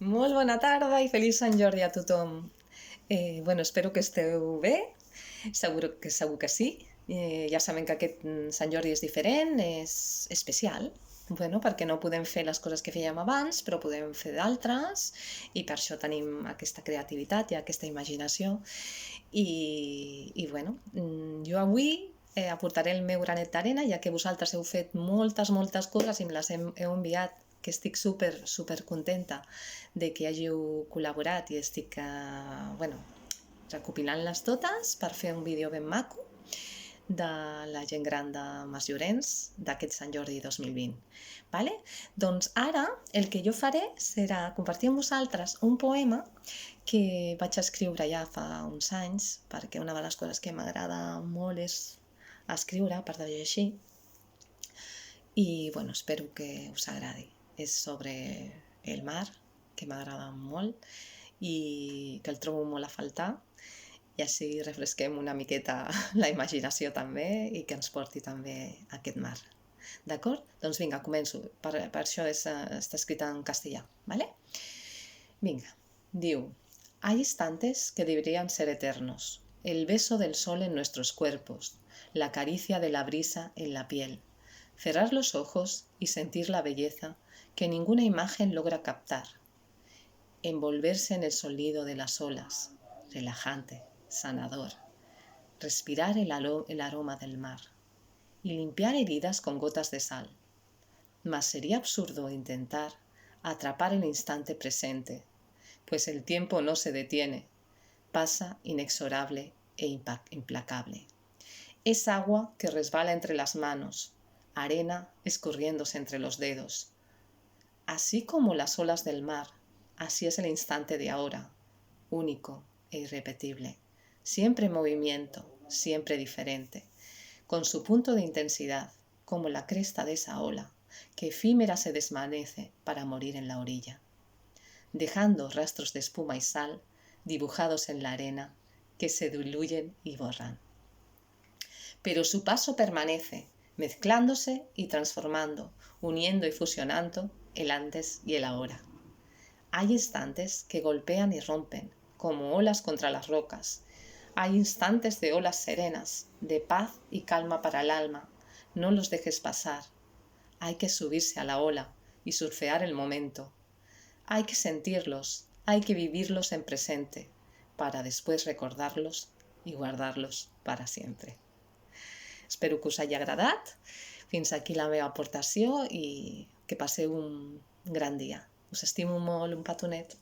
Molt bona tarda i feliç Sant Jordi a tothom. Espero que esteu bé, segur que sí. Ja sabem que aquest Sant Jordi és diferent, és especial, perquè no podem fer les coses que fèiem abans, però podem fer d'altres, i per això tenim aquesta creativitat i aquesta imaginació. Jo avui aportaré el meu granet d'arena, ja que vosaltres heu fet moltes coses i me les heu enviat, que estic super contenta de que hàgiu col·laborat i estic recopilant-les totes per fer un vídeo ben maco de la gent gran de Masllorenç d'aquest Sant Jordi 2020. Vale? Doncs ara el que jo faré serà compartir amb vosaltres un poema que vaig escriure ja fa uns anys, perquè una de les coses que m'agrada molt és escriure, a part de llegir, i espero que us agradi. És sobre el mar, que m'agrada molt i que el trobo molt a faltar, i així refresquem una miqueta la imaginació també i que ens porti també a aquest mar. D'acord? Doncs vinga, començo. Per això està escrit en castellà, ¿vale? Vinga, diu: hay instantes que deberían ser eternos, el beso del sol en nuestros cuerpos, la caricia de la brisa en la piel, cerrar los ojos y sentir la belleza que ninguna imagen logra captar, envolverse en el sonido de las olas, relajante, sanador, respirar el aroma del mar y limpiar heridas con gotas de sal. Mas sería absurdo intentar atrapar el instante presente, pues el tiempo no se detiene, pasa inexorable e implacable. Es agua que resbala entre las manos, arena escurriéndose entre los dedos. Así como las olas del mar, así es el instante de ahora, único e irrepetible, siempre en movimiento, siempre diferente, con su punto de intensidad, como la cresta de esa ola, que efímera se desvanece para morir en la orilla, dejando rastros de espuma y sal dibujados en la arena que se diluyen y borran. Pero su paso permanece, mezclándose y transformando, uniendo y fusionando el antes y el ahora. Hay instantes que golpean y rompen, como olas contra las rocas. Hay instantes de olas serenas, de paz y calma para el alma. No los dejes pasar. Hay que subirse a la ola y surfear el momento. Hay que sentirlos, hay que vivirlos en presente, para después recordarlos y guardarlos para siempre. Espero que us hagi agradat. Fins aquí la meva aportació i que passeu un gran dia. Us estimo molt, un petonet.